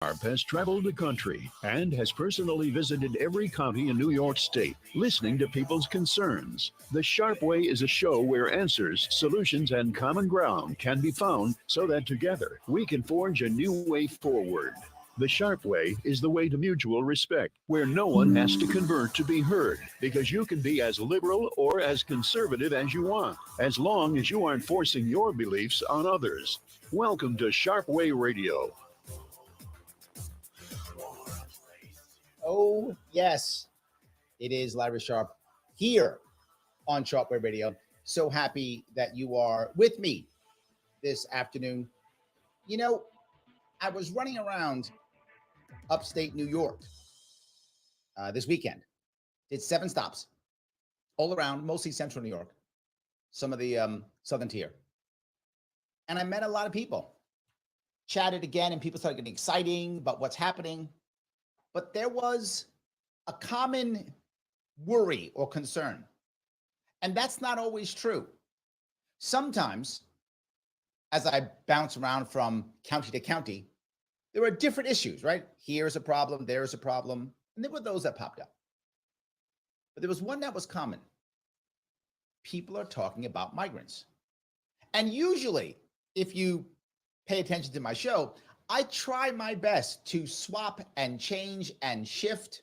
Sharpe has traveled the country and has personally visited every county in New York State, listening to people's concerns. The Sharpe Way is a show where answers, solutions, and common ground can be found so that together we can forge a new way forward. The Sharpe Way is the way to mutual respect, where no one has to convert to be heard, because you can be as liberal or as conservative as you want, as long as you aren't forcing your beliefs on others. Welcome to Sharpe Way Radio. Oh, yes, it is Larry Sharpe here on Sharpe Way Radio. So happy that you are with me this afternoon. You know, I was running around upstate New York this weekend. Did 7 stops all around, mostly central New York, some of the southern tier. And I met a lot of people, chatted again, and people started getting exciting about what's happening. But there was a common worry or concern, and that's not always true. Sometimes, as I bounce around from county to county, there are different issues, right? Here's a problem, there's a problem, and there were those that popped up. But there was one that was common. People are talking about migrants. And usually, if you pay attention to my show, I try my best to swap and change and shift.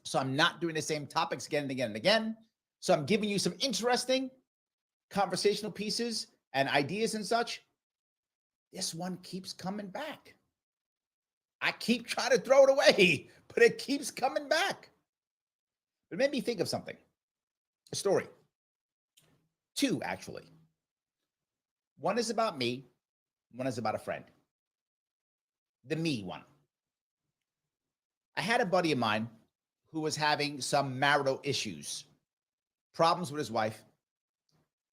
So I'm not doing the same topics again and again and again. So I'm giving you some interesting conversational pieces and ideas and such. This one keeps coming back. I keep trying to throw it away, but it keeps coming back. It made me think of something, a story. 2, actually. One is about me. One is about a friend. The me one. I had a buddy of mine who was having some marital issues, problems with his wife,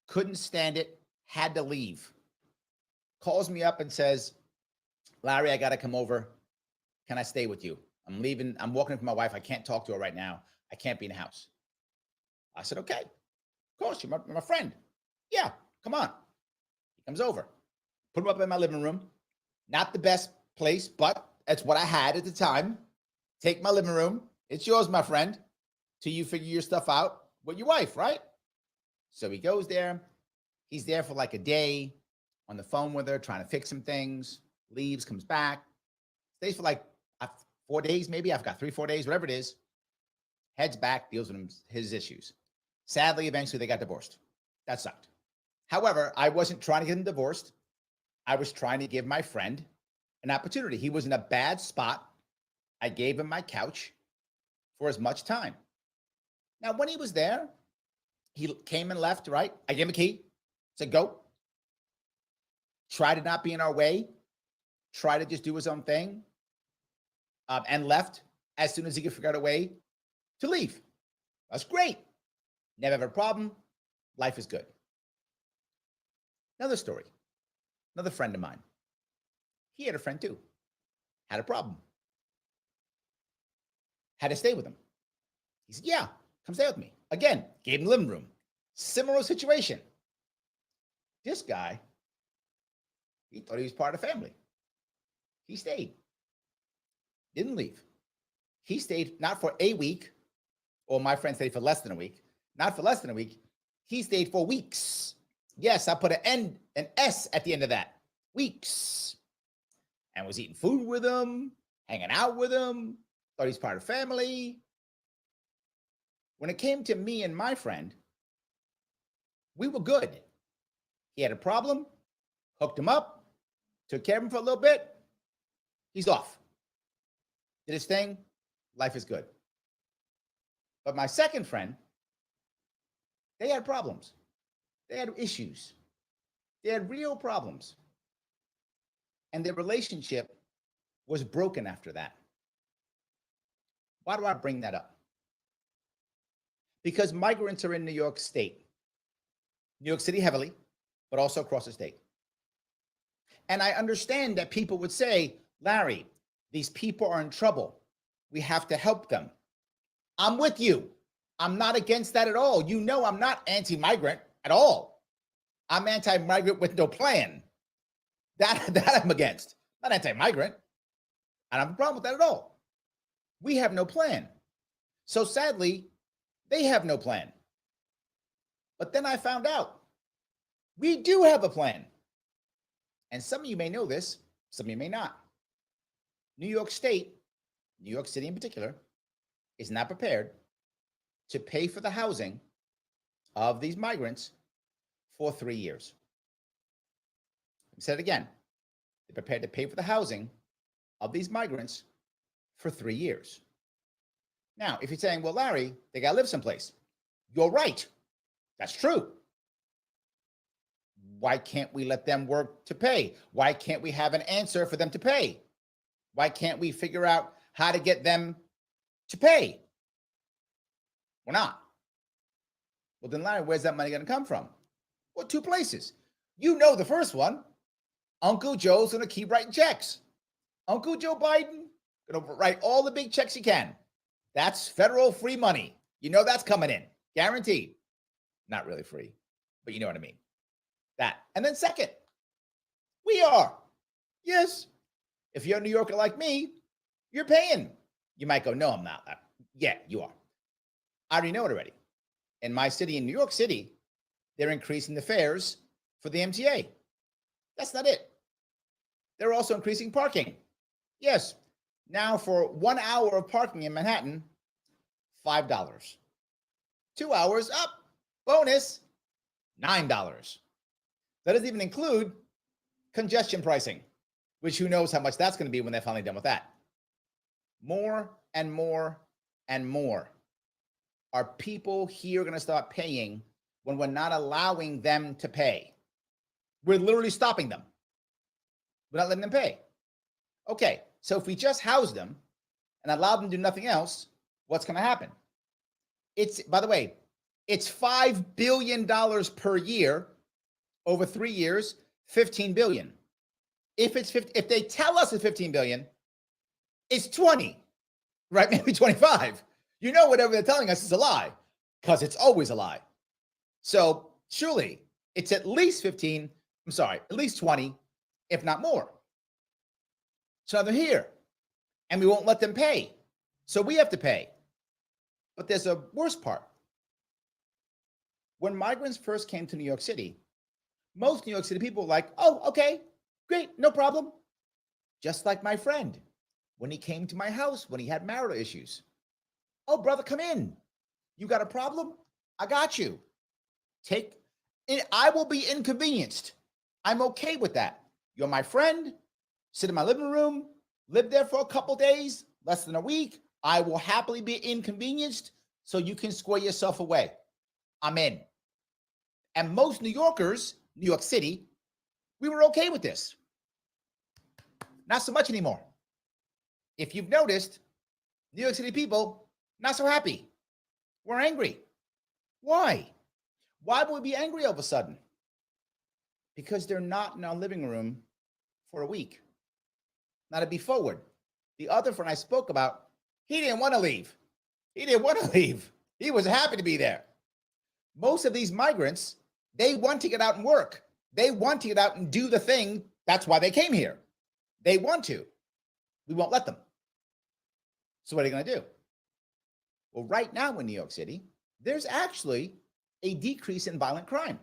couldn't stand it, had to leave. Calls me up and says, Larry, I got to come over. Can I stay with you? I'm leaving. I'm walking with my wife. I can't talk to her right now. I can't be in the house. I said, okay, of course, you're my friend. Yeah, come on. He comes over. Put him up in my living room. Not the best place, but that's what I had at the time. Take my living room. It's yours, my friend, till you figure your stuff out with your wife, right? So he goes there. He's there for like a day on the phone with her, trying to fix some things, leaves, comes back, stays for like 4 days, maybe. I've got 3-4 days, whatever it is. Heads back, deals with his issues. Sadly, eventually they got divorced. That sucked. However, I wasn't trying to get him divorced. I was trying to give my friend an opportunity. He was in a bad spot. I gave him my couch for as much time. Now, when he was there, he came and left, right? I gave him a key, said, go. Try to not be in our way. Try to just do his own thing. And left as soon as he could figure out a way to leave. That's great. Never have a problem. Life is good. Another story. Another friend of mine. He had a friend too. Had a problem. Had to stay with him. He said, yeah, come stay with me. Again, gave him the living room. Similar situation. This guy, he thought he was part of the family. He stayed. Didn't leave. He stayed not for a week, or my friend stayed for less than a week. Not for less than a week. He stayed for weeks. Yes, I put an S at the end of that. Weeks. And was eating food with him, hanging out with him, thought he's part of the family. When it came to me and my friend, we were good. He had a problem, hooked him up, took care of him for a little bit. He's off. Did his thing. Life is good. But my second friend, they had problems. They had issues. They had real problems. And their relationship was broken after that. Why do I bring that up? Because migrants are in New York State. New York City heavily, but also across the state. And I understand that people would say, Larry, these people are in trouble. We have to help them. I'm with you. I'm not against that at all. You know I'm not anti-migrant at all. I'm anti-migrant with no plan. That I'm against. Not anti-migrant. I don't have a problem with that at all. We have no plan. So sadly, they have no plan. But then I found out we do have a plan. And some of you may know this, some of you may not. New York State, New York City in particular, is not prepared to pay for the housing of these migrants for 3 years. Let me say it again. They're prepared to pay for the housing of these migrants for 3 years. Now, if you're saying, well, Larry, they got to live someplace. You're right. That's true. Why can't we let them work to pay? Why can't we have an answer for them to pay? Why can't we figure out how to get them to pay? We're not. Well, then, Larry, where's that money going to come from? Well, 2 places. You know the first one. Uncle Joe's going to keep writing checks. Uncle Joe Biden going to write all the big checks he can. That's federal free money. You know that's coming in. Guaranteed. Not really free, but you know what I mean. That. And then second, we are. Yes. If you're a New Yorker like me, you're paying. You might go, no, I'm not. Yeah, you are. I already know it already. In my city, in New York City, they're increasing the fares for the MTA. That's not it. They're also increasing parking. Yes. Now for 1 hour of parking in Manhattan, $5. 2 hours up, bonus, $9. That doesn't even include congestion pricing, which who knows how much that's going to be when they're finally done with that. More and more and more are people here going to start paying when we're not allowing them to pay. We're literally stopping them. We're not letting them pay. Okay, so if we just house them and allow them to do nothing else, what's going to happen? It's, by the way, it's $5 billion per year over 3 years, 15 billion. If they tell us it's 15 billion, it's 20, right? Maybe 25. You know, whatever they're telling us is a lie, because it's always a lie. So surely it's at least at least 20, if not more. So they're here and we won't let them pay. So we have to pay. But there's a worse part. When migrants first came to New York City, most New York City people were like, oh, okay, great, no problem. Just like my friend, when he came to my house, when he had marital issues. Oh, brother, come in. You got a problem? I got you. I will be inconvenienced. I'm okay with that. You're my friend. Sit in my living room, live there for a couple days, less than a week. I will happily be inconvenienced so you can square yourself away. I'm in. And most New Yorkers, New York City, we were okay with this. Not so much anymore. If you've noticed, New York City people, not so happy. We're angry. Why? Why would we be angry all of a sudden? Because they're not in our living room for a week. Now, to be forward, the other friend I spoke about, he didn't want to leave. He didn't want to leave. He was happy to be there. Most of these migrants, they want to get out and work. They want to get out and do the thing. That's why they came here. They want to. We won't let them. So what are they going to do? Well, right now in New York City, there's actually a decrease in violent crime.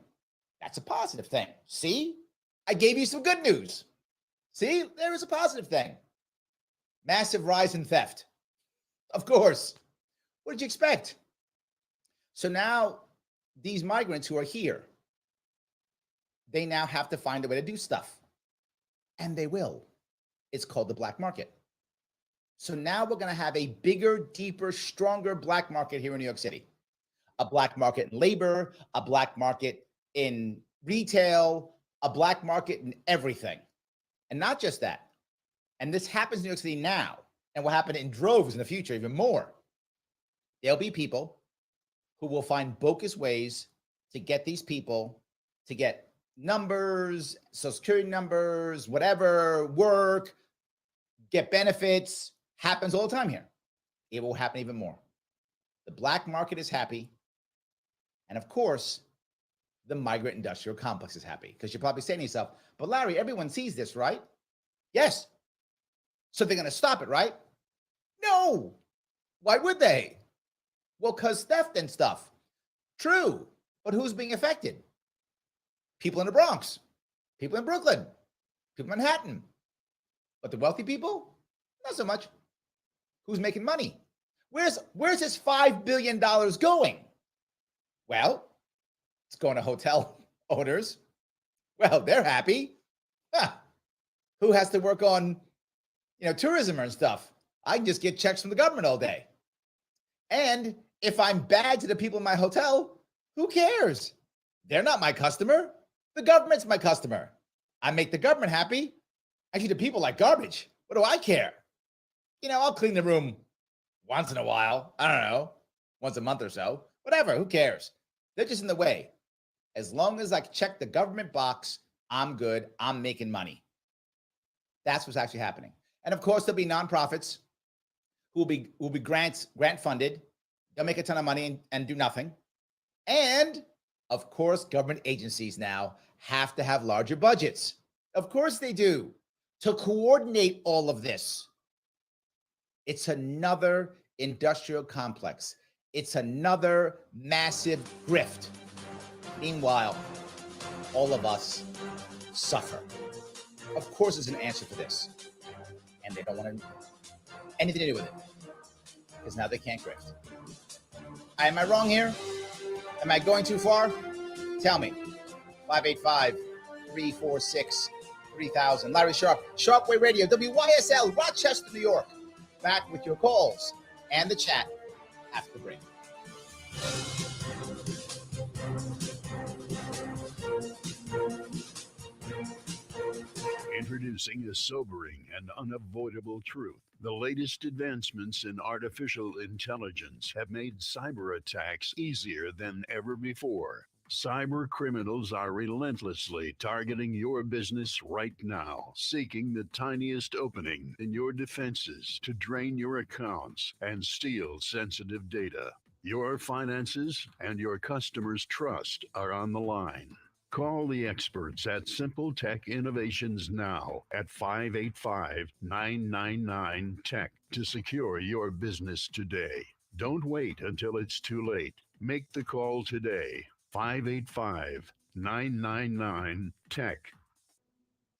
That's a positive thing. See? I gave you some good news. See? There is a positive thing. Massive rise in theft. Of course. What did you expect? So now these migrants who are here, they now have to find a way to do stuff. And they will. It's called the black market. So now we're going to have a bigger, deeper, stronger black market here in New York City. A black market in labor, a black market in retail, a black market in everything. And not just that. And this happens in New York City now, and will happen in droves in the future, even more. There'll be people who will find bogus ways to get these people to get numbers, social security numbers, whatever, work, get benefits. Happens all the time here. It will happen even more. The black market is happy. And of course, the migrant industrial complex is happy, because you're probably saying to yourself, but Larry, everyone sees this, right? Yes. So they're going to stop it, right? No. Why would they? Well, because theft and stuff. True. But who's being affected? People in the Bronx, people in Brooklyn, people in Manhattan. But the wealthy people? Not so much. Who's making money? Where's this $5 billion going? Well, it's going to hotel owners. Well, they're happy. Huh. Who has to work on, tourism and stuff? I can just get checks from the government all day. And if I'm bad to the people in my hotel, who cares? They're not my customer. The government's my customer. I make the government happy. I treat the people like garbage. What do I care? I'll clean the room once in a while. I don't know, once a month or so. Whatever, who cares? They're just in the way. As long as I check the government box, I'm good. I'm making money. That's what's actually happening. And of course, there'll be nonprofits who will be grant funded. They'll make a ton of money and do nothing. And of course, government agencies now have to have larger budgets. Of course they do, to coordinate all of this. It's another industrial complex. It's another massive grift. Meanwhile, all of us suffer. Of course, there's an answer for this. And they don't want anything to do with it. Because now they can't grift. Am I wrong here? Am I going too far? Tell me. 585-346-3000. Larry Sharpe, Sharpe Way Radio, WYSL, Rochester, New York. Back with your calls and the chat after the break. Introducing a sobering and unavoidable truth. The latest advancements in artificial intelligence have made cyber attacks easier than ever before. Cyber criminals are relentlessly targeting your business right now, seeking the tiniest opening in your defenses to drain your accounts and steal sensitive data. Your finances and your customers' trust are on the line. Call the experts at Simple Tech Innovations now at 585-999-TECH to secure your business today. Don't wait until it's too late. Make the call today. 585-999-TECH.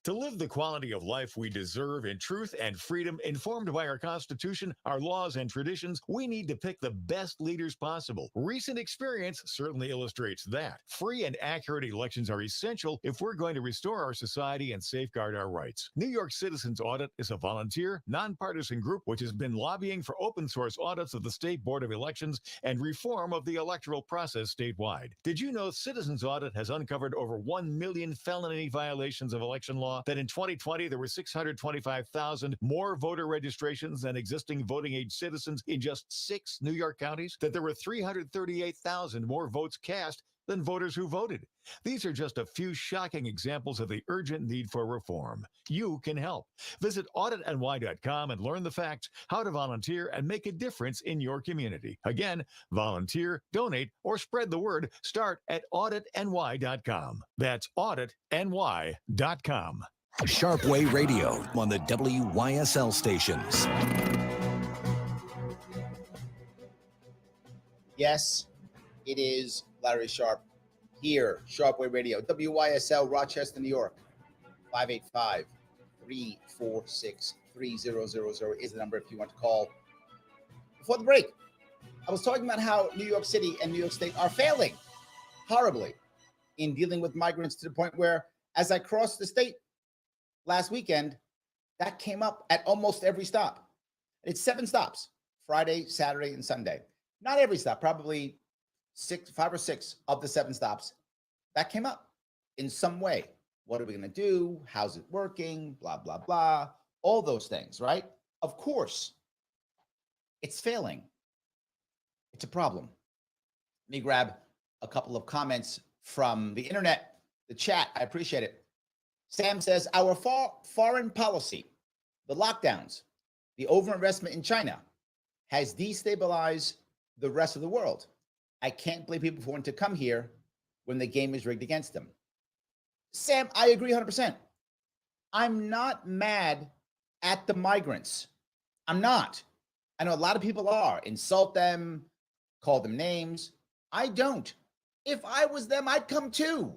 To live the quality of life we deserve in truth and freedom, informed by our Constitution, our laws, and traditions, we need to pick the best leaders possible. Recent experience certainly illustrates that. Free and accurate elections are essential if we're going to restore our society and safeguard our rights. New York Citizens Audit is a volunteer, nonpartisan group which has been lobbying for open source audits of the State Board of Elections and reform of the electoral process statewide. Did you know Citizens Audit has uncovered over 1 million felony violations of election law? That in 2020, there were 625,000 more voter registrations than existing voting age citizens in just 6 New York counties, that there were 338,000 more votes cast than voters who voted. These are just a few shocking examples of the urgent need for reform. You can help. Visit auditny.com and learn the facts, how to volunteer, and make a difference in your community. Again, volunteer, donate, or spread the word. Start at auditny.com. That's auditny.com. Sharpe Way Radio on the WYSL stations. Yes, it is Larry Sharpe here, Sharpe Way Radio, WYSL, Rochester, New York. 585-346-3000 is the number if you want to call. Before the break, I was talking about how New York City and New York State are failing horribly in dealing with migrants, to the point where, as I crossed the state last weekend, that came up at almost every stop. It's 7 stops, Friday, Saturday, and Sunday. Not every stop, probably 5 or 6 of the 7 stops. That came up in some way. What are we going to do? How's it working? Blah, blah, blah. All those things, right? Of course, it's failing. It's a problem. Let me grab a couple of comments from the internet, the chat. I appreciate it. Sam says, our foreign policy, the lockdowns, the overinvestment in China has destabilized the rest of the world. I can't blame people for wanting to come here when the game is rigged against them. Sam, I agree 100%. I'm not mad at the migrants. I'm not. I know a lot of people are. Insult them, call them names. I don't. If I was them, I'd come too.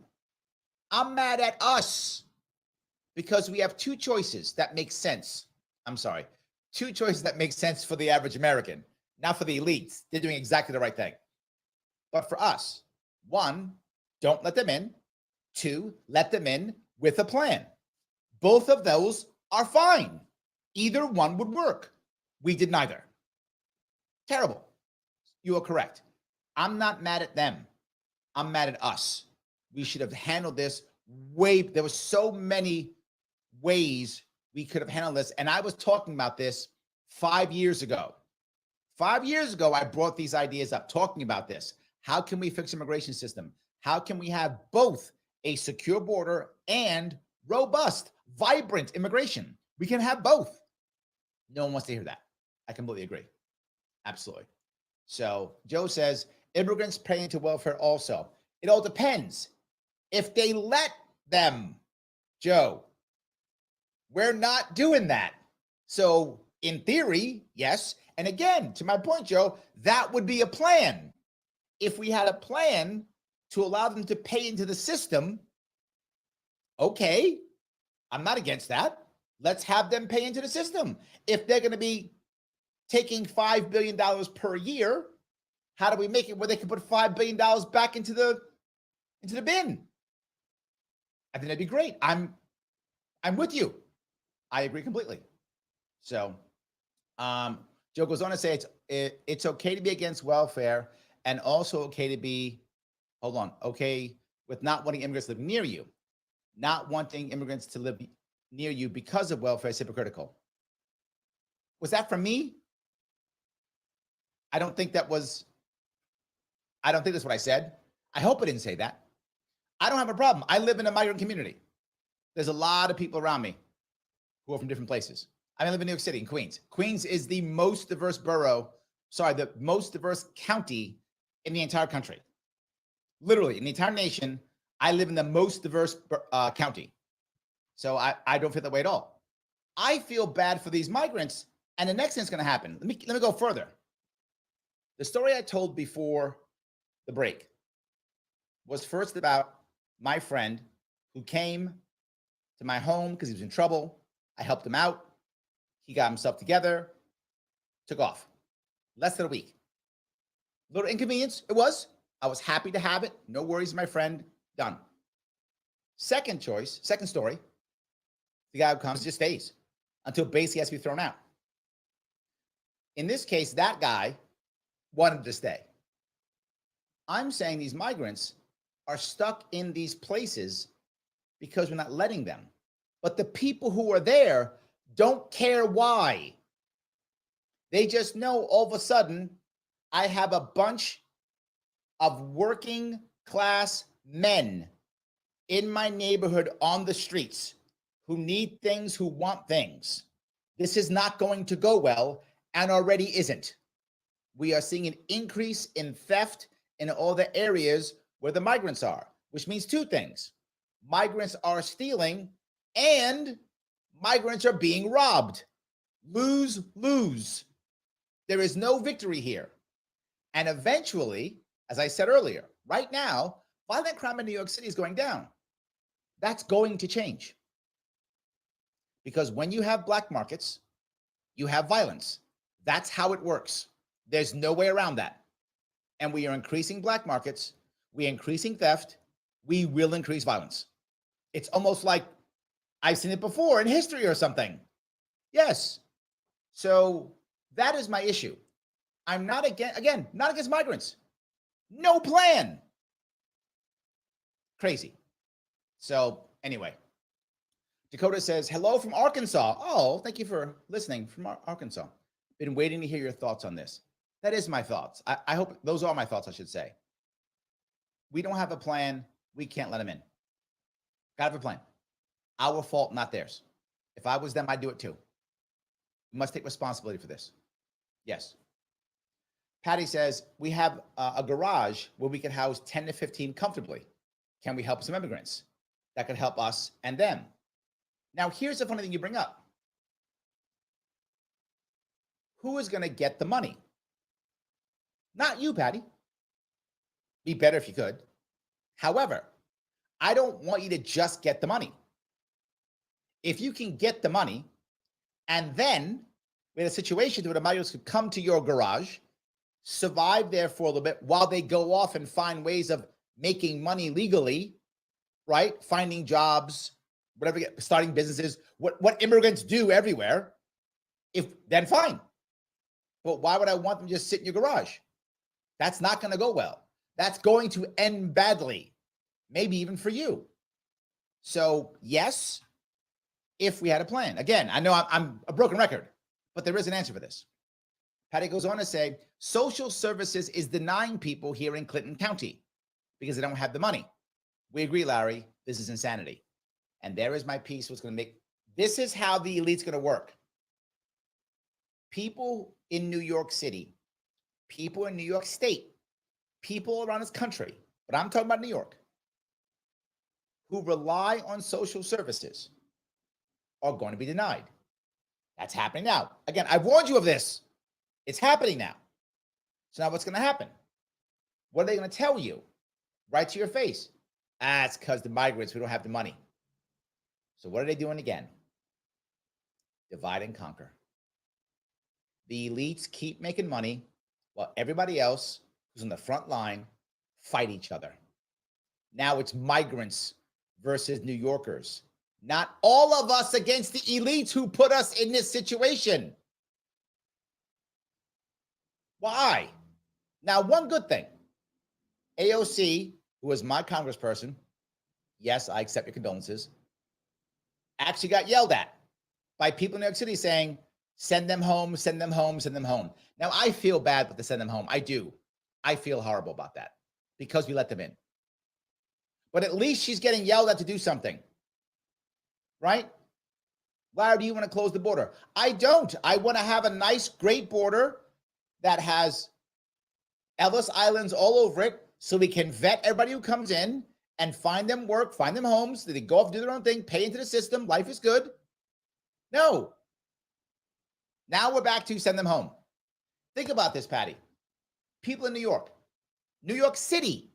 I'm mad at us because we have two choices that make sense. I'm sorry. Two choices that make sense for the average American, not for the elites. They're doing exactly the right thing. But for us, one, don't let them in. Two, let them in with a plan. Both of those are fine. Either one would work. We did neither. Terrible. You are correct. I'm not mad at them. I'm mad at us. We should have handled this there were so many ways we could have handled this. And I was talking about this 5 years ago. 5 years ago, I brought these ideas up, talking about this. How can we fix immigration system? How can we have both a secure border and robust, vibrant immigration? We can have both. No one wants to hear that. I completely agree. Absolutely. So Joe says, immigrants pay into welfare also. It all depends. If they let them, Joe, we're not doing that. So in theory, yes. And again, to my point, Joe, that would be a plan. If we had a plan to allow them to pay into the system, okay, I'm not against that. Let's have them pay into the system. If they're going to be taking $5 billion per year, how do we make it where they can put $5 billion back into the bin? I think that'd be great. I'm with you. I agree completely. So Joe goes on to say it's okay to be against welfare and also okay to be, okay with not wanting immigrants to live near you. Not wanting immigrants to live near you because of welfare is hypocritical. Was that from me? I don't think that's what I said. I hope I didn't say that. I don't have a problem. I live in a migrant community. There's a lot of people around me who are from different places. I live in New York City, in Queens. Queens is the most diverse the most diverse county in the entire country. Literally, in the entire nation, I live in the most diverse county. So I don't feel that way at all. I feel bad for these migrants, and the next thing's going to happen. Let me go further. The story I told before the break was first about my friend who came to my home because he was in trouble. I helped him out. He got himself together, took off. Less than a week. Little inconvenience, it was. I was happy to have it. No worries, my friend. Done. Second story, the guy who comes just stays until basically has to be thrown out. In this case, that guy wanted to stay. I'm saying these migrants are stuck in these places because we're not letting them. But the people who are there don't care why. They just know all of a sudden I have a bunch of working class men in my neighborhood on the streets who need things, who want things. This is not going to go well and already isn't. We are seeing an increase in theft in all the areas where the migrants are, which means two things. Migrants are stealing and migrants are being robbed. Lose, lose. There is no victory here. And eventually, as I said earlier, right now, violent crime in New York City is going down. That's going to change. Because when you have black markets, you have violence. That's how it works. There's no way around that. And we are increasing black markets, we are increasing theft, we will increase violence. It's almost like I've seen it before in history or something. Yes. So that is my issue. I'm not not against migrants. No plan. Crazy. So anyway, Dakota says, hello from Arkansas. Oh, thank you for listening from Arkansas. Been waiting to hear your thoughts on this. That is my thoughts. I hope those are my thoughts, I should say. We don't have a plan. We can't let them in. Gotta have a plan. Our fault, not theirs. If I was them, I'd do it too. We must take responsibility for this. Yes. Patty says, we have a garage where we can house 10 to 15 comfortably. Can we help some immigrants? That could help us and them. Now, here's the funny thing you bring up. who is going to get the money? Not you, Patty. Be better if you could. However, I don't want you to just get the money. If you can get the money, and then we had a situation where the migrants could come to your garage, survive there for a little bit while they go off and find ways of making money legally, right? Finding jobs, whatever, starting businesses, what immigrants do everywhere. Then fine. But why would I want them to just sit in your garage? That's not going to go well. That's going to end badly, maybe even for you. So yes, if we had a plan. Again, I know I'm a broken record, but there is an answer for this. Patty goes on to say, social services is denying people here in Clinton County because they don't have the money. We agree, Larry, this is insanity. And there is my piece, what's going to make, this is how the elite's going to work. People in New York City, people in New York State, people around this country, but I'm talking about New York, who rely on social services are going to be denied. That's happening now. Again, I've warned you of this. It's happening now. So now what's going to happen? What are they going to tell you? Right to your face. It's because the migrants, we don't have the money. So what are they doing again? Divide and conquer. The elites keep making money while everybody else who's on the front line fight each other. Now it's migrants versus New Yorkers. Not all of us against the elites who put us in this situation. Why? Now, one good thing. AOC, who is my congressperson, yes, I accept your condolences, actually got yelled at by people in New York City saying, send them home, send them home, send them home. Now, I feel bad with the send them home. I do. I feel horrible about that because we let them in. But at least she's getting yelled at to do something. Right? Larry, do you want to close the border? I don't. I want to have a nice, great border that has Ellis Islands all over it so we can vet everybody who comes in and find them work, find them homes, they go off, do their own thing, pay into the system, life is good. No. Now we're back to send them home. Think about this, Patty. People in New York City,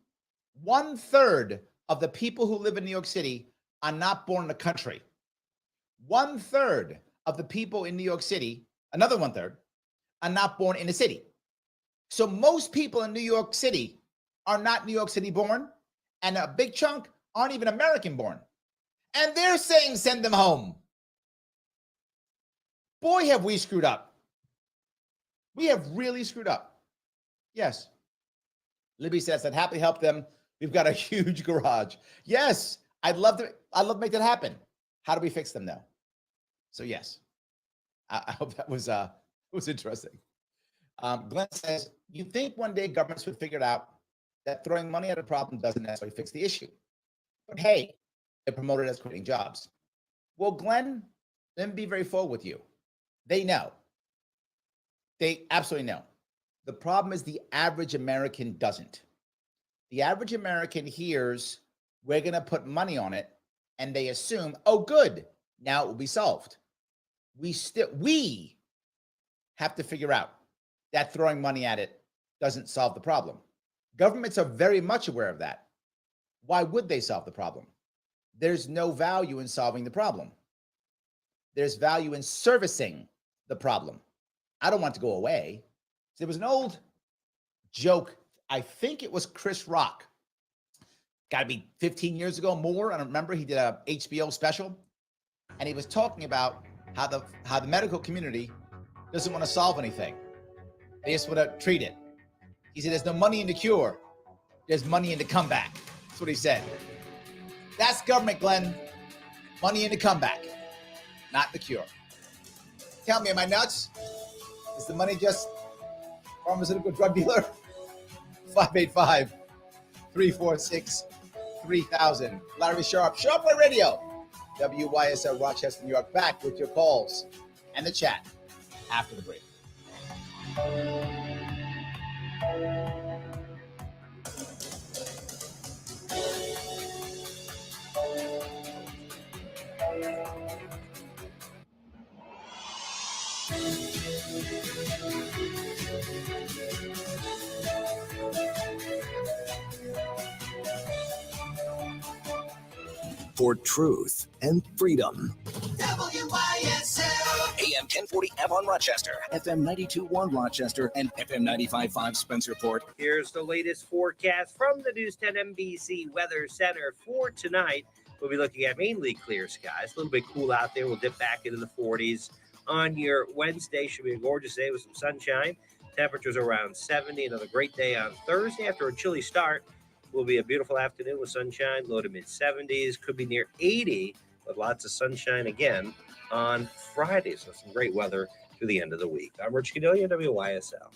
1/3 of the people who live in New York City are not born in the country. 1/3 of the people in New York City, another 1/3, are not born in the city. So most people in New York City are not New York City born, and a big chunk aren't even American born. And they're saying send them home. Boy, have we screwed up. We have really screwed up. Yes. Libby says, I'd happily help them. We've got a huge garage. Yes, I'd love to make that happen. How do we fix them now? So yes, I hope that was interesting. Glenn says, you think one day governments would figure it out that throwing money at a problem doesn't necessarily fix the issue. But hey, they're promoted as creating jobs. Well, Glenn, let me be very forward with you. They know. They absolutely know. The problem is the average American doesn't. The average American hears, we're going to put money on it, and they assume, oh, good, now it will be solved. We have to figure out that throwing money at it doesn't solve the problem. Governments are very much aware of that. Why would they solve the problem? There's no value in solving the problem. There's value in servicing the problem. I don't want it to go away. There was an old joke, I think it was Chris Rock. Got to be 15 years ago, more. I don't remember. He did a HBO special, and he was talking about how the medical community doesn't want to solve anything. They just want to treat it. He said, there's no money in the cure. There's money in the comeback. That's what he said. That's government, Glenn. Money in the comeback, not the cure. Tell me, am I nuts? Is the money just pharmaceutical drug dealer? 585-346-3000. Larry Sharpe, Sharpe Way Radio. WYSL Rochester, New York. Back with your calls and the chat after the break. For truth and freedom. WYSL. AM 1040 Avon Rochester, FM 92.1 Rochester, and FM 95.5 Spencerport. Here's the latest forecast from the News 10 NBC Weather Center for tonight. We'll be looking at mainly clear skies. A little bit cool out there. We'll dip back into the 40s. On your Wednesday, should be a gorgeous day with some sunshine. Temperatures around 70. Another great day on Thursday after a chilly start. Will be a beautiful afternoon with sunshine, low to mid 70s, could be near 80 with lots of sunshine again on Friday. So some great weather through the end of the week. I'm Rich Cadelia, WYSL.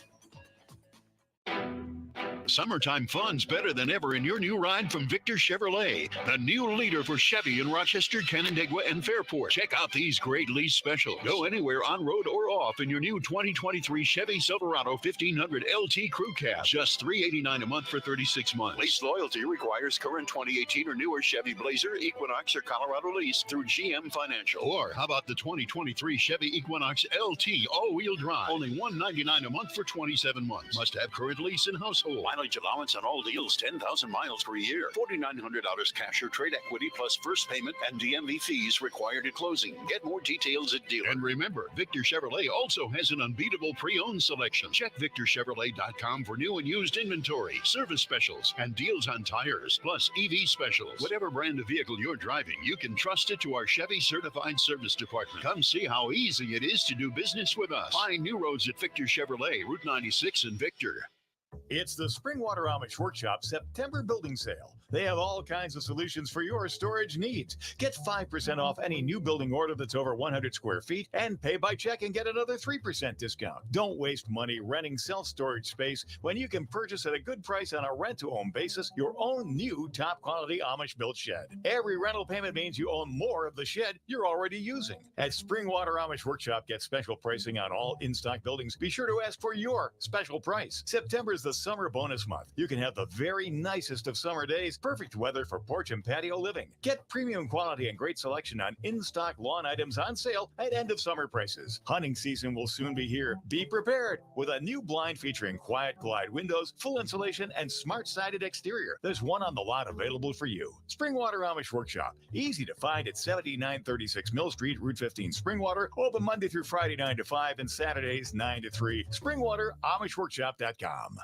Summertime fun's better than ever in your new ride from Victor Chevrolet, the new leader for Chevy in Rochester, Canandaigua, and Fairport. Check out these great lease specials. Go anywhere on road or off in your new 2023 Chevy Silverado 1500 LT Crew Cab. Just $389 a month for 36 months. Lease loyalty requires current 2018 or newer Chevy Blazer, Equinox, or Colorado lease through GM Financial. Or how about the 2023 Chevy Equinox LT all-wheel drive? Only $199 a month for 27 months. Must have current lease and household. Mileage allowance on all deals, 10,000 miles per year. $4,900 cash or trade equity plus first payment and DMV fees required at closing. Get more details at dealer. And remember, Victor Chevrolet also has an unbeatable pre-owned selection. Check VictorChevrolet.com for new and used inventory, service specials, and deals on tires, plus EV specials. Whatever brand of vehicle you're driving, you can trust it to our Chevy Certified Service Department. Come see how easy it is to do business with us. Find new roads at Victor Chevrolet, Route 96 in Victor. It's the Springwater Amish Workshop September building sale. They have all kinds of solutions for your storage needs. Get 5% off any new building order that's over 100 square feet and pay by check and get another 3% discount. Don't waste money renting self-storage space when you can purchase at a good price on a rent-to-own basis your own new top-quality Amish-built shed. Every rental payment means you own more of the shed you're already using. At Springwater Amish Workshop, get special pricing on all in-stock buildings. Be sure to ask for your special price. September is the summer bonus month. You can have the very nicest of summer days. Perfect weather for porch and patio living. Get premium quality and great selection on in-stock lawn items on sale at end of summer prices. Hunting season will soon be here. Be prepared with a new blind featuring quiet glide windows, full insulation, and smart-sided exterior. There's one on the lot available for you. Springwater Amish Workshop. Easy to find at 7936 Mill Street, Route 15, Springwater. Open Monday through Friday 9 to 5 and Saturdays 9 to 3. SpringwaterAmishWorkshop.com.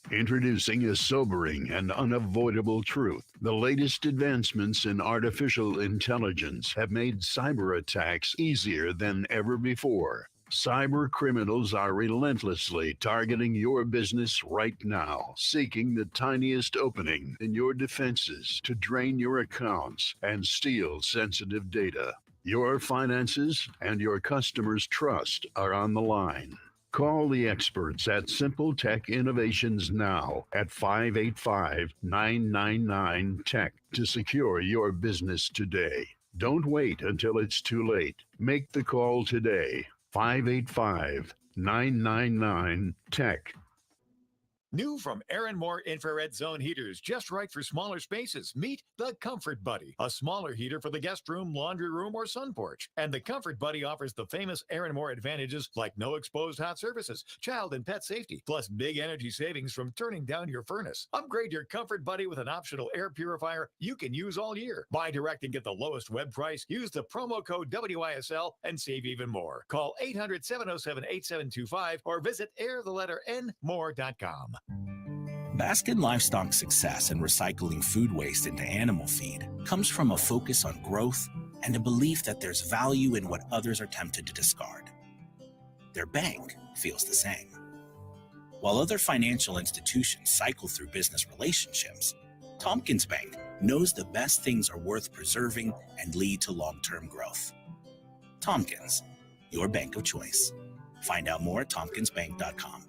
Introducing a sobering and unavoidable truth. The latest advancements in artificial intelligence have made cyber attacks easier than ever before. Cyber criminals are relentlessly targeting your business right now, seeking the tiniest opening in your defenses to drain your accounts and steal sensitive data. Your finances and your customers' trust are on the line. Call the experts at Simple Tech Innovations now at 585-999-TECH to secure your business today. Don't wait until it's too late. Make the call today. 585-999-TECH. New from Aaron Moore Infrared Zone Heaters, just right for smaller spaces. Meet the Comfort Buddy, a smaller heater for the guest room, laundry room, or sun porch. And the Comfort Buddy offers the famous Aaron Moore advantages like no exposed hot surfaces, child and pet safety, plus big energy savings from turning down your furnace. Upgrade your Comfort Buddy with an optional air purifier you can use all year. Buy direct and get the lowest web price. Use the promo code WYSL and save even more. Call 800-707-8725 or visit airthenmore.com. Baskin Livestock's success in recycling food waste into animal feed comes from a focus on growth and a belief that there's value in what others are tempted to discard. Their bank feels the same. While other financial institutions cycle through business relationships, Tompkins Bank knows the best things are worth preserving and lead to long-term growth. Tompkins, your bank of choice. Find out more at tompkinsbank.com.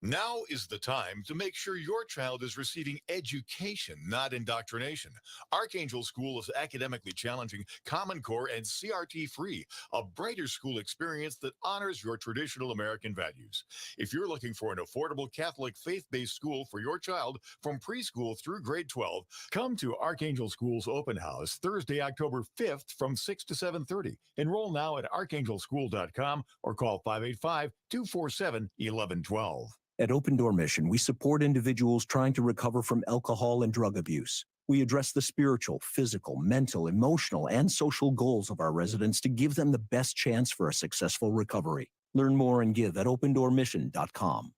Now is the time to make sure your child is receiving education, not indoctrination. Archangel School is academically challenging, Common Core, and CRT free, a brighter school experience that honors your traditional American values. If you're looking for an affordable Catholic faith-based school for your child from preschool through grade 12, come to Archangel School's open house Thursday, October 5th from 6 to 7:30. Enroll now at archangelschool.com or call 585-247-1112. At Open Door Mission, we support individuals trying to recover from alcohol and drug abuse. We address the spiritual, physical, mental, emotional, and social goals of our residents to give them the best chance for a successful recovery. Learn more and give at opendoormission.com.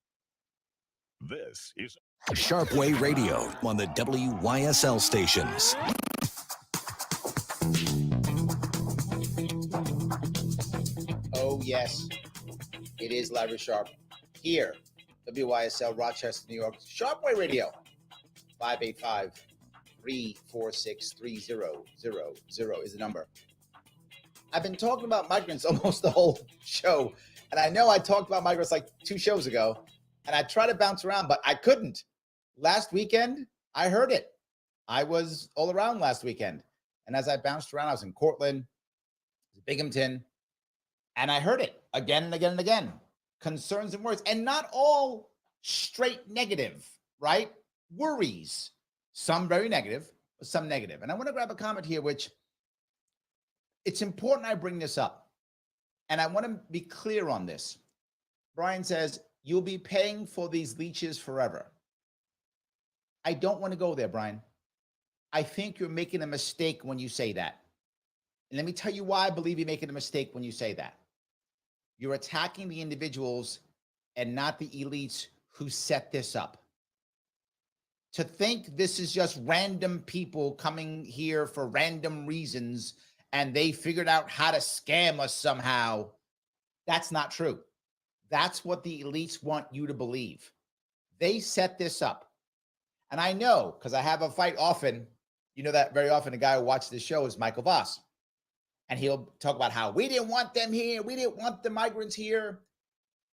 This is Sharpe Way Radio on the WYSL stations. Oh, yes. It is Larry Sharpe here. WYSL Rochester, New York. Sharpe Way Radio. 585-346-3000 is the number. I've been talking about migrants almost the whole show. And I know I talked about migrants like 2 shows ago. And I tried to bounce around, but I couldn't. Last weekend, I heard it. I was all around last weekend. And as I bounced around, I was in Cortland, Binghamton, and I heard it again and again and again. Concerns and worries, and not all straight negative, right? Worries, some very negative, some negative. And I want to grab a comment here, which it's important I bring this up. And I want to be clear on this. Brian says, you'll be paying for these leeches forever. I don't want to go there, Brian. I think you're making a mistake when you say that. And let me tell you why I believe you're making a mistake when you say that. You're attacking the individuals and not the elites who set this up. To think this is just random people coming here for random reasons and they figured out how to scam us somehow, that's not true. That's what the elites want you to believe. They set this up. And I know, because I have a fight often, you know that very often a guy who watches this show is Michael Voss. And he'll talk about how we didn't want them here. We didn't want the migrants here.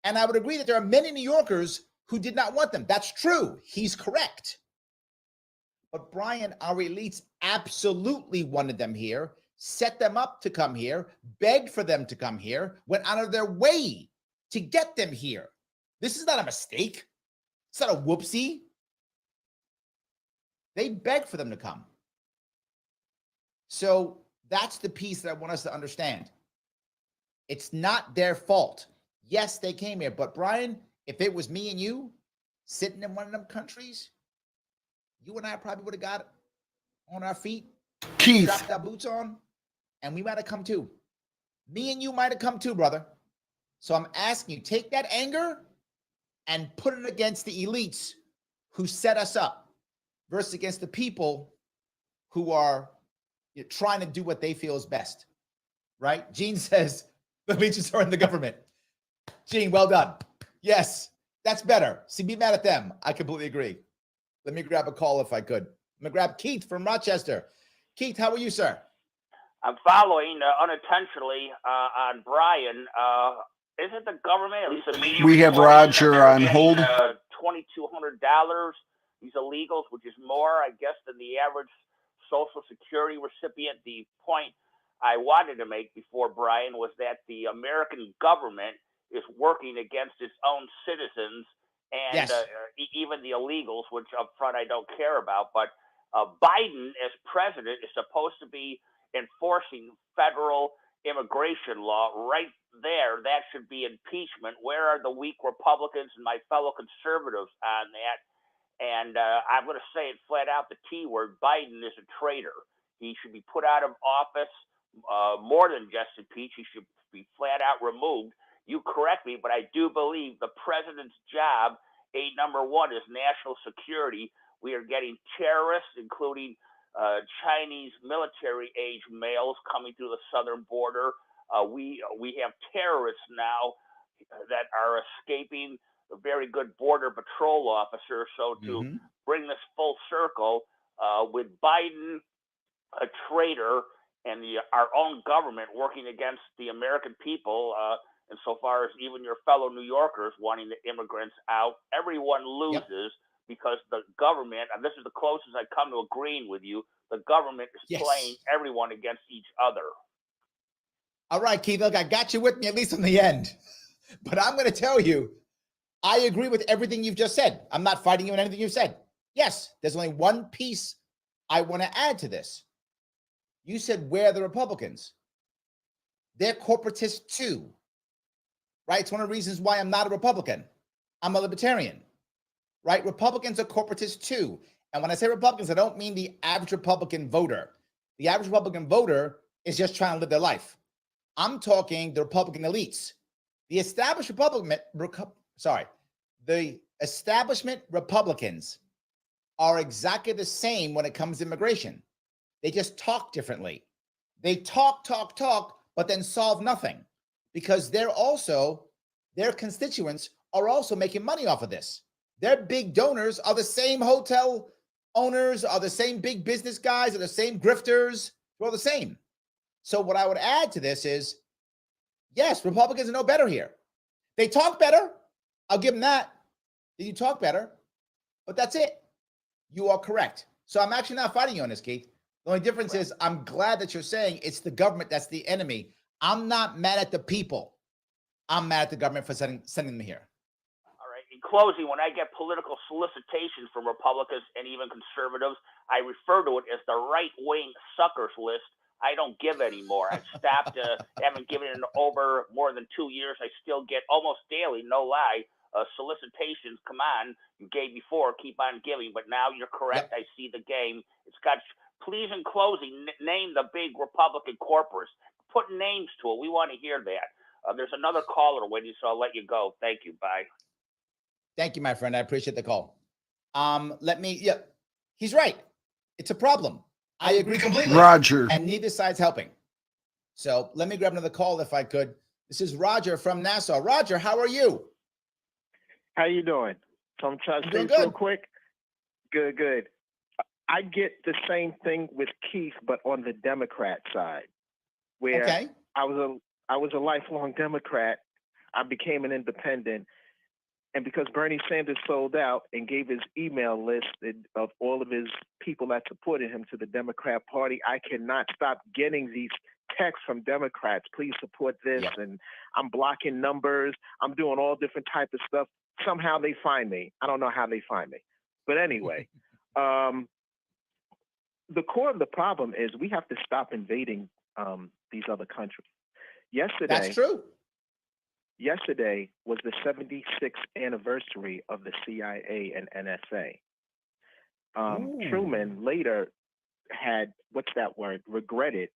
And I would agree that there are many New Yorkers who did not want them. That's true. He's correct. But Brian, our elites absolutely wanted them here, set them up to come here, begged for them to come here, went out of their way to get them here. This is not a mistake. It's not a whoopsie. They begged for them to come. So that's the piece that I want us to understand. It's not their fault. Yes, they came here. But Brian, if it was me and you sitting in one of them countries, you and I probably would have got on our feet, Keith, strapped our boots on, and we might have come too. Me and you might have come too, brother. So I'm asking you, take that anger and put it against the elites who set us up versus against the people who are trying to do what they feel is best, right? Gene says the leeches are in the government. Gene, well done. Yes, that's better. See, be mad at them. I completely agree. Let me grab a call if I could. I'm going to grab Keith from Rochester. Keith, how are you, sir? I'm following unintentionally on Brian. Isn't the government, at least the media, we have Roger on hold. $2,200, these illegals, which is more, I guess, than the average Social Security recipient. The point I wanted to make before, Brian, was that the American government is working against its own citizens and Yes. Even the illegals, which up front I don't care about. But Biden, as president, is supposed to be enforcing federal immigration law. Right there, that should be impeachment. Where are the weak Republicans and my fellow conservatives on that? And I'm going to say it flat out, the T word, Biden is a traitor. He should be put out of office, more than just impeached. He should be flat out removed. You correct me, but I do believe the president's job, number one, is national security. We are getting terrorists, including Chinese military-age males coming through the southern border. We have terrorists now that are escaping a very good border patrol officer. So to bring this full circle, with Biden a traitor and our own government working against the American people, And so far as even your fellow New Yorkers wanting the immigrants out, everyone loses because the government, and this is the closest I come to agreeing with you, the government is playing everyone against each other. All right, Keith, look, I got you with me at least in the end. But I'm going to tell you, I agree with everything you've just said. I'm not fighting you on anything you've said. Yes, there's only one piece I want to add to this. You said, where are the Republicans? They're corporatists too, right? It's one of the reasons why I'm not a Republican. I'm a libertarian, right? Republicans are corporatists too. And when I say Republicans, I don't mean the average Republican voter. The average Republican voter is just trying to live their life. I'm talking the Republican elites. The establishment Republicans are exactly the same when it comes to immigration. They just talk differently. They talk, but then solve nothing because their constituents are also making money off of this. Their big donors are the same hotel owners, are the same big business guys, are the same grifters, they're all the same. So what I would add to this is, yes, Republicans are no better here. They talk better. I'll give them that. You talk better, but that's it. You are correct. So I'm actually not fighting you on this, Keith. The only difference is I'm glad that you're saying it's the government that's the enemy. I'm not mad at the people. I'm mad at the government for sending them here. All right. In closing, when I get political solicitations from Republicans and even conservatives, I refer to it as the right-wing suckers list. I don't give anymore. I've stopped, haven't given it over more than 2 years. I still get almost daily, no lie, solicitations. Come on, you gave before, keep on giving. But now you're correct. I see the game. It's got, please, in closing, name the big Republican corporates. Put names to it. We want to hear that. There's another caller waiting, so I'll let you go. Thank you. Bye. Thank you, my friend. I appreciate the call. He's right. It's a problem. I agree completely. Roger. And neither side's helping. So let me grab another call if I could. This is Roger from Nassau. Roger, how are you? How you doing? So I'm trying to say real quick. Good. I get the same thing with Keith, but on the Democrat side, where I was a lifelong Democrat. I became an independent. And because Bernie Sanders sold out and gave his email list of all of his people that supported him to the Democrat Party, I cannot stop getting these texts from Democrats. Please support this. And I'm blocking numbers. I'm doing all different types of stuff. Somehow they find me. I don't know how they find me. But anyway, the core of the problem is we have to stop invading these other countries. That's true. Yesterday was the 76th anniversary of the CIA and NSA. Truman later had, regretted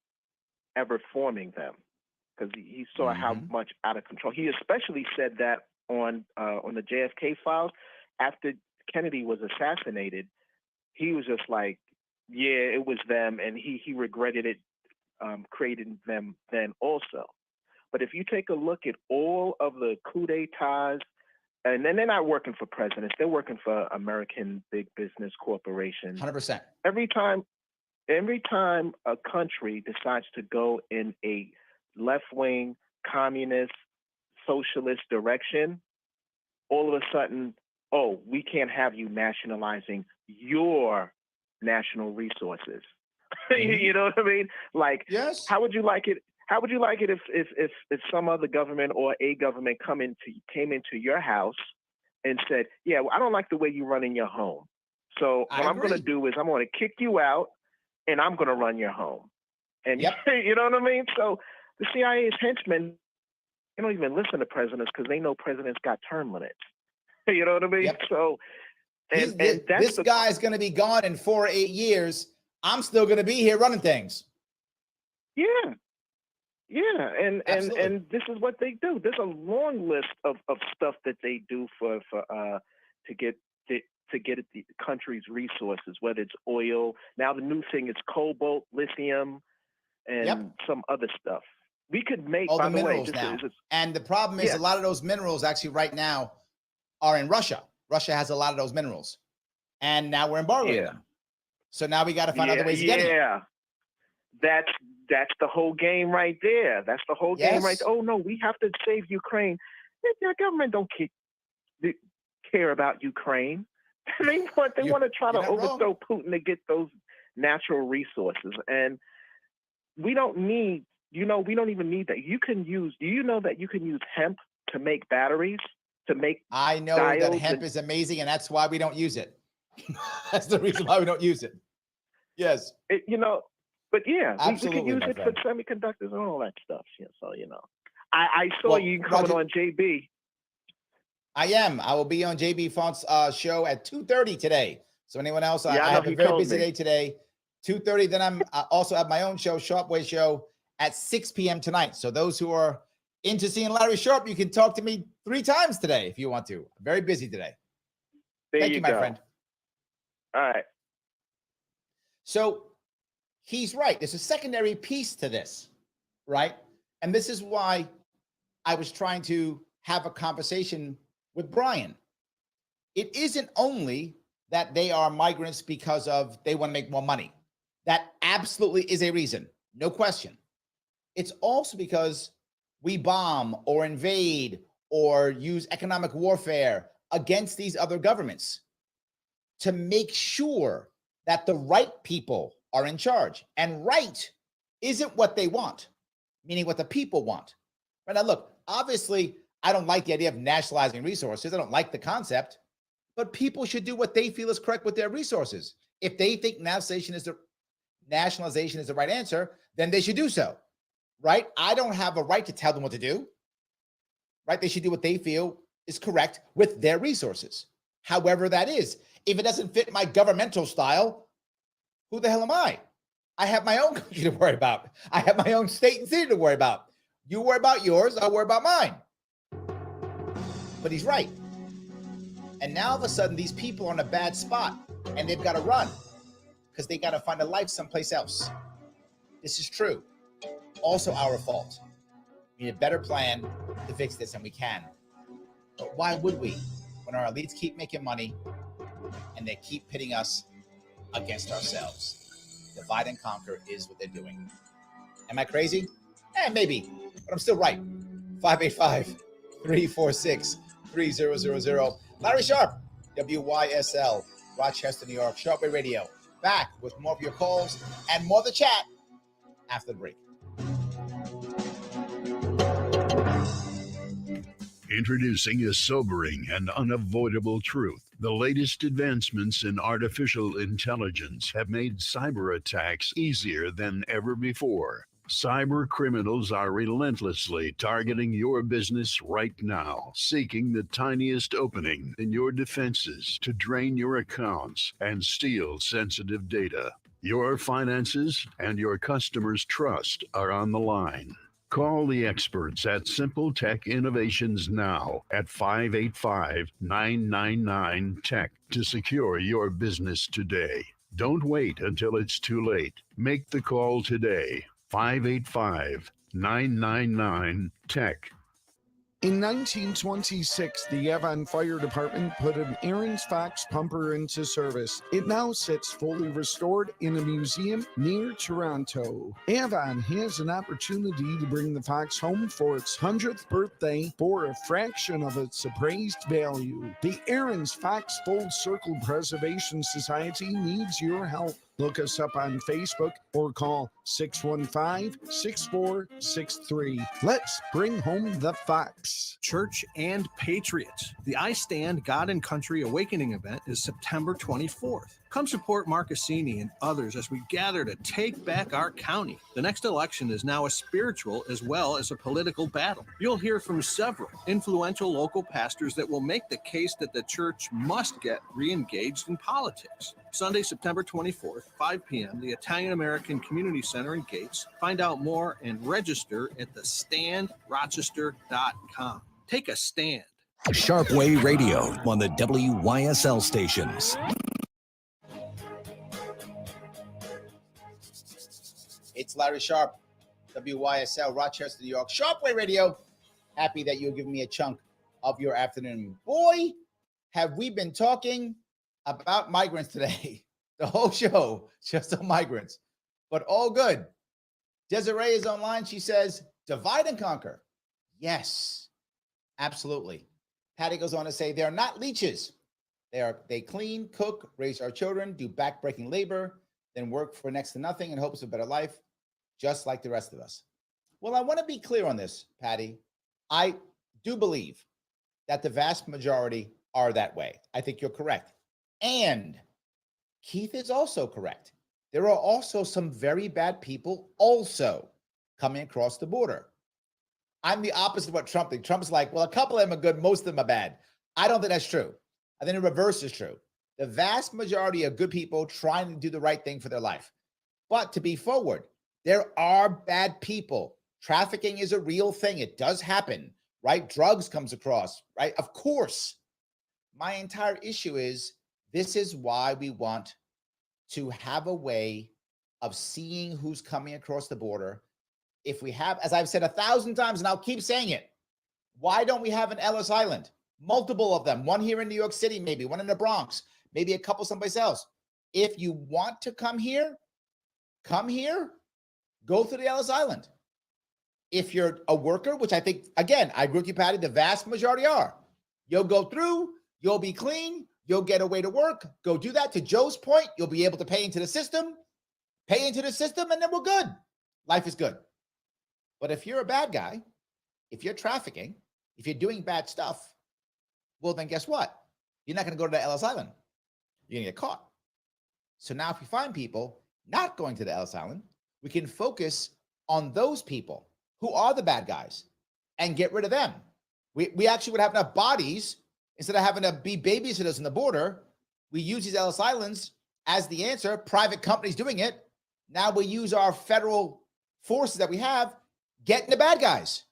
ever forming them because he saw how much out of control. He especially said that on the JFK files after Kennedy was assassinated. He was just like, yeah, it was them, and he regretted it, creating them then also. But if you take a look at all of the coup d'etats, and then they're not working for presidents, they're working for American big business corporations. 100%. Every time a country decides to go in a left-wing, communist, socialist direction, all of a sudden, we can't have you nationalizing your national resources. You know what I mean? Like, how would you like it? How would you like it if some other government or a government came into your house and said, yeah, well, I don't like the way you run in your home. So what I'm going to do is I'm going to kick you out and I'm going to run your home. And you know what I mean? So the CIA's henchmen, they don't even listen to presidents because they know presidents got term limits. You know what I mean? So and that's this guy's going to be gone in 4 or 8 years. I'm still going to be here running things. Yeah. Yeah, and this is what they do. There's a long list of stuff that they do to get at the country's resources, whether it's oil. Now the new thing is cobalt, lithium, and some other stuff. We could make all the minerals now. And the problem is a lot of those minerals actually right now are in Russia. Russia has a lot of those minerals, and now we're embargoing them. So now we got to find other ways to get it. Yeah, That's the whole game right there. That's the whole game right there. Oh, no, we have to save Ukraine. The government don't care about Ukraine. They want to try to overthrow Putin to get those natural resources. And we don't need, we don't even need that. Do you know that you can use hemp to make batteries, to make I know that hemp is amazing, and that's why we don't use it. That's the reason why we don't use it. Yes. But yeah, we can use it for semiconductors and all that stuff. Yeah, so, I saw you coming on JB. I am. I will be on JB Font's show at 2:30 today. So anyone else, I have a very busy day today. 2:30. Then I'm also have my own show, Sharpe Way Show, at 6 p.m. tonight. So those who are into seeing Larry Sharpe, you can talk to me 3 times today if you want to. I'm very busy today. Thank you, my friend. All right. So he's right. There's a secondary piece to this, right? And this is why I was trying to have a conversation with Brian. It isn't only that they are migrants because they want to make more money. That absolutely is a reason, no question. It's also because we bomb or invade or use economic warfare against these other governments to make sure that the right people are in charge. And right isn't what they want, meaning what the people want. Right now, look, obviously, I don't like the idea of nationalizing resources. I don't like the concept, but people should do what they feel is correct with their resources. If they think nationalization is the right answer, then they should do so, right? I don't have a right to tell them what to do, right? They should do what they feel is correct with their resources, however that is. If it doesn't fit my governmental style, who the hell am I? I have my own country to worry about. I have my own state and city to worry about. You worry about yours, I'll worry about mine. But he's right. And now all of a sudden, these people are in a bad spot and they've got to run because they got to find a life someplace else. This is true. Also our fault. We need a better plan to fix this, and we can. But why would we when our elites keep making money and they keep pitting us against ourselves? Divide and conquer is what they're doing. Am I crazy? Maybe, but I'm still right. 585-346-3000. Larry Sharpe, WYSL, Rochester, New York, Sharpe Way Radio. Back with more of your calls and more of the chat after the break. Introducing a sobering and unavoidable truth. The latest advancements in artificial intelligence have made cyber attacks easier than ever before. Cyber criminals are relentlessly targeting your business right now, seeking the tiniest opening in your defenses to drain your accounts and steal sensitive data. Your finances and your customers' trust are on the line. Call the experts at Simple Tech Innovations now at 585-999-TECH to secure your business today. Don't wait until it's too late. Make the call today. 585-999-TECH. In 1926, the Avon Fire Department put an Aaron's Fox pumper into service. It now sits fully restored in a museum near Toronto. Avon has an opportunity to bring the Fox home for its 100th birthday for a fraction of its appraised value. The Aaron's Fox Full Circle Preservation Society needs your help. Look us up on Facebook or call 615-6463. Let's bring home the Fox. Church and Patriots. The I Stand God and Country Awakening event is September 24th. Come support Mark Cassini and others as we gather to take back our county. The next election is now a spiritual as well as a political battle. You'll hear from several influential local pastors that will make the case that the church must get re-engaged in politics. Sunday, September 24th, 5 p.m., the Italian American Community Center in Gates. Find out more and register at thestandrochester.com. Take a stand. Sharpe Way Radio on the WYSL stations. It's Larry Sharpe, WYSL, Rochester, New York, Sharpe Way Radio. Happy that you're giving me a chunk of your afternoon. Boy, have we been talking about migrants today. The whole show, just on migrants. But all good. Desiree is online. She says, divide and conquer. Yes, absolutely. Patty goes on to say, they're not leeches. They clean, cook, raise our children, do backbreaking labor, then work for next to nothing in hopes of a better life, just like the rest of us. Well, I want to be clear on this, Patty. I do believe that the vast majority are that way. I think you're correct. And Keith is also correct. There are also some very bad people also coming across the border. I'm the opposite of what Trump thinks. Trump's like, well, a couple of them are good, most of them are bad. I don't think that's true. I think the reverse is true. The vast majority are good people trying to do the right thing for their life. But to be forward, there are bad people. Trafficking is a real thing. It does happen, right? Drugs comes across, right? Of course. My entire issue is this is why we want to have a way of seeing who's coming across the border. If we have, as I've said 1,000 times, and I'll keep saying it, why don't we have an Ellis Island? Multiple of them, one here in New York City, maybe one in the Bronx, maybe a couple someplace else. If you want to come here, go to the Ellis Island. If you're a worker, which I think, again, I agree with you, Patty, the vast majority are, you'll go through, you'll be clean, you'll get a way to work, go do that. To Joe's point, you'll be able to pay into the system, and then we're good. Life is good. But if you're a bad guy, if you're trafficking, if you're doing bad stuff, well, then guess what? You're not going to go to the Ellis Island. You're going to get caught. So now if we find people not going to the Ellis Island, we can focus on those people who are the bad guys and get rid of them. We actually would have enough bodies. Instead of having to be babysitters on the border, we use these Ellis Islands as the answer. Private companies doing it. Now we use our federal forces that we have, getting the bad guys,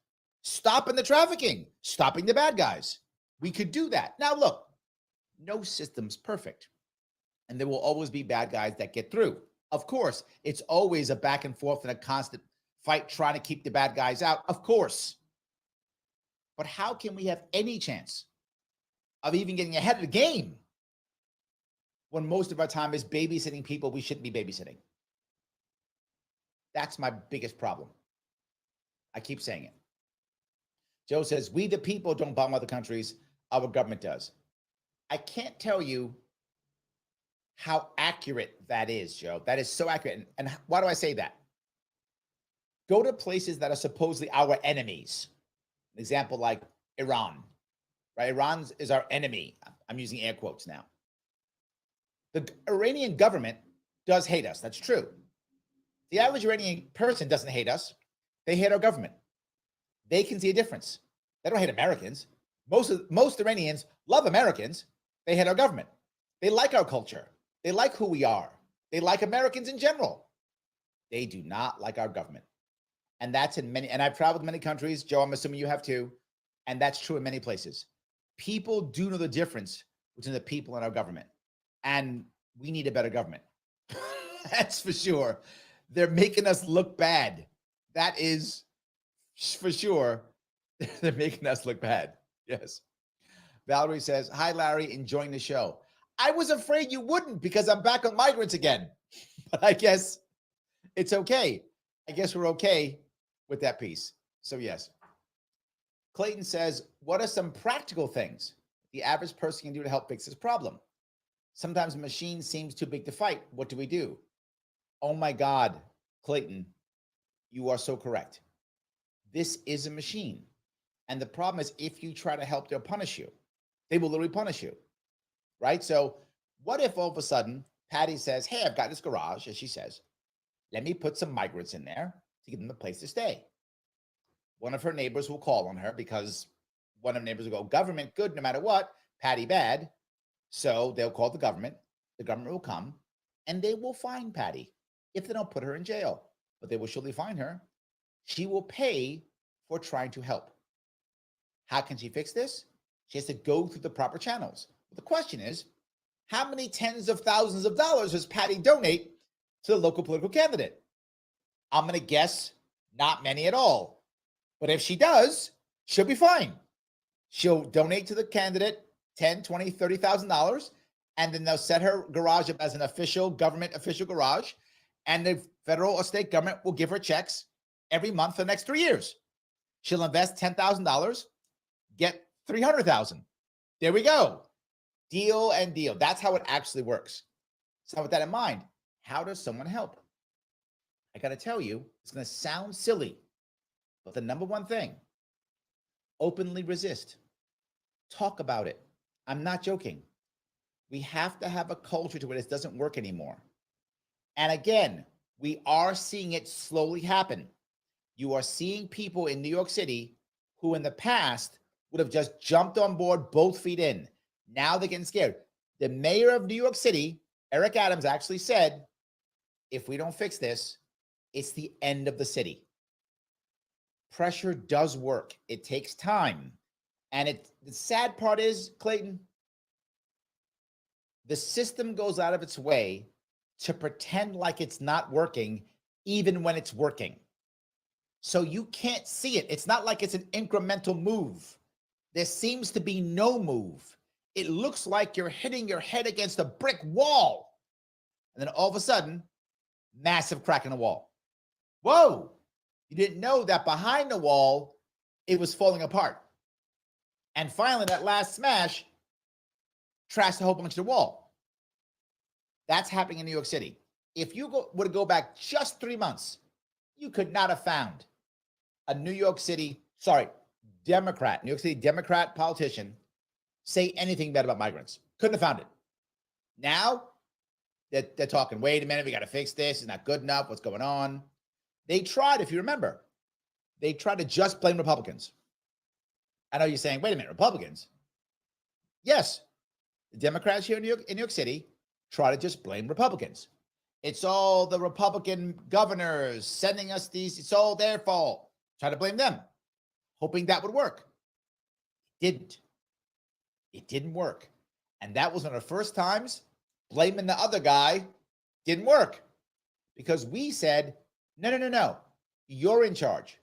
stopping the trafficking, stopping the bad guys. We could do that. Now, look, no system's perfect. And there will always be bad guys that get through. Of course, it's always a back and forth and a constant fight trying to keep the bad guys out. Of course. But how can we have any chance of even getting ahead of the game when most of our time is babysitting people we shouldn't be babysitting? That's my biggest problem. I keep saying it. Joe says, we the people don't bomb other countries, our government does. I can't tell you how accurate that is, Joe. That is so accurate. And why do I say that? Go to places that are supposedly our enemies. An example like Iran, right? Iran is our enemy. I'm using air quotes now. The Iranian government does hate us. That's true. The average Iranian person doesn't hate us. They hate our government. They can see a difference. They don't hate Americans. Most Iranians love Americans. They hate our government. They like our culture. They like who we are. They like Americans in general. They do not like our government. And that's in many, and I've traveled to many countries. Joe, I'm assuming you have too. And that's true in many places. People do know the difference between the people and our government. And we need a better government. That's for sure. They're making us look bad. That is for sure. They're making us look bad. Yes. Valerie says, hi, Larry, enjoying the show. I was afraid you wouldn't because I'm back on migrants again. But I guess it's okay. I guess we're okay with that piece. So yes. Clayton says, what are some practical things the average person can do to help fix this problem? Sometimes a machine seems too big to fight. What do we do? Oh my God, Clayton, you are so correct. This is a machine. And the problem is if you try to help, they'll punish you. They will literally punish you, right? So what if all of a sudden Patty says, hey, I've got this garage, as she says, let me put some migrants in there to give them a place to stay. One of her neighbors will call on her because one of the neighbors will go, government good no matter what, Patty bad. So they'll call the government will come, and they will fine Patty if they don't put her in jail. But they will surely fine her. She will pay for trying to help. How can she fix this? She has to go through the proper channels. But the question is, how many tens of thousands of dollars does Patty donate to the local political candidate? I'm going to guess not many at all. But if she does, she'll be fine. She'll donate to the candidate $10,000, $20,000, $30,000, and then they'll set her garage up as an official government official garage, And the federal or state government will give her checks every month for the next 3 years. She'll invest $10,000, get $300,000. There we go. Deal and deal. That's how it actually works. So with that in mind, how does someone help? I got to tell you, it's going to sound silly, but the number one thing, openly resist. Talk about it. I'm not joking. We have to have a culture to where this doesn't work anymore. And again, we are seeing it slowly happen. You are seeing people in New York City who in the past would have just jumped on board both feet in. Now they're getting scared. The mayor of New York City, Eric Adams, actually said, if we don't fix this, it's the end of the city. Pressure does work. It takes time. And the sad part is, Clayton, the system goes out of its way to pretend like it's not working, even when it's working. So you can't see it. It's not like it's an incremental move. There seems to be no move. It looks like you're hitting your head against a brick wall. And then all of a sudden, massive crack in the wall. Whoa! You didn't know that behind the wall, it was falling apart. And finally, that last smash trashed a whole bunch of the wall. That's happening in New York City. If you were to go back just 3 months, you could not have found a New York City Democrat politician say anything bad about migrants. Couldn't have found it. Now, they're talking, wait a minute, we got to fix this. It's not good enough. What's going on? They tried, if you remember, they tried to just blame Republicans. I know you're saying, wait a minute, Republicans? Yes, the Democrats here in New York City try to just blame Republicans. It's all the Republican governors sending us these. It's all their fault. Try to blame them, hoping that would work. It didn't. It didn't work. And that was one of the first times blaming the other guy didn't work, because we said, no. You're in charge.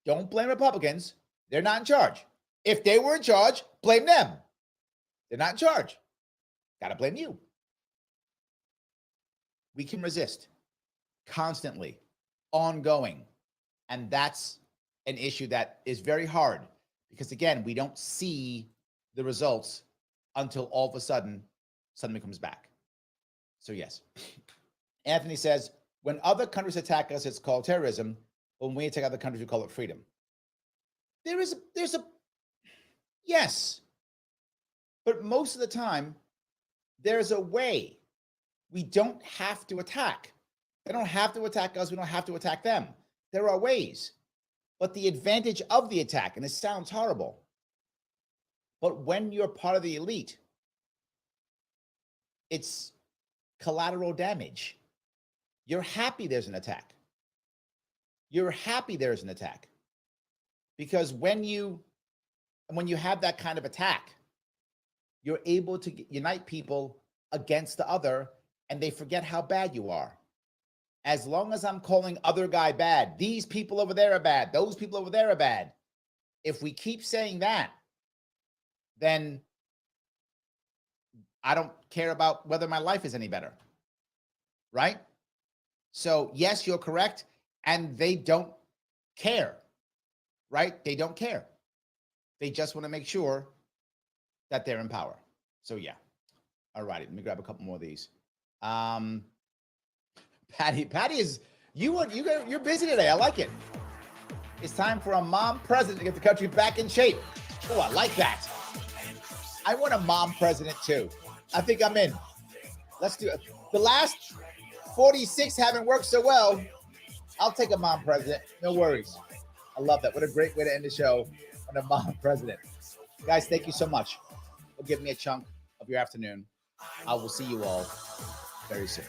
Don't blame Republicans. They're not in charge. If they were in charge, blame them. They're not in charge. Got to blame you. We can resist constantly, ongoing. And that's an issue that is very hard because, again, we don't see the results until all of a sudden something comes back. So, yes. Anthony says, when other countries attack us, it's called terrorism. When we attack other countries, we call it freedom. There's a yes. But most of the time, there's a way. We don't have to attack. They don't have to attack us. We don't have to attack them. There are ways. But the advantage of the attack, and it sounds horrible, but when you're part of the elite, it's collateral damage. You're happy there's an attack. You're happy there's an attack. Because when you have that kind of attack, you're able to unite people against the other, and they forget how bad you are. As long as I'm calling other guy bad, these people over there are bad, those people over there are bad. If we keep saying that, then I don't care about whether my life is any better. Right? So, yes, you're correct. And they don't care. Right? They don't care. They just want to make sure that they're in power. So, yeah. All righty. Let me grab a couple more of these. Patty is you're busy today. I like it. It's time for a mom president to get the country back in shape. Oh, I like that. I want a mom president too. I think I'm in. Let's do it. The last 46 haven't worked so well. I'll take a mom president. No worries. I love that. What a great way to end the show on a mom president. Guys, thank you so much for giving me a chunk of your afternoon. I will see you all very soon.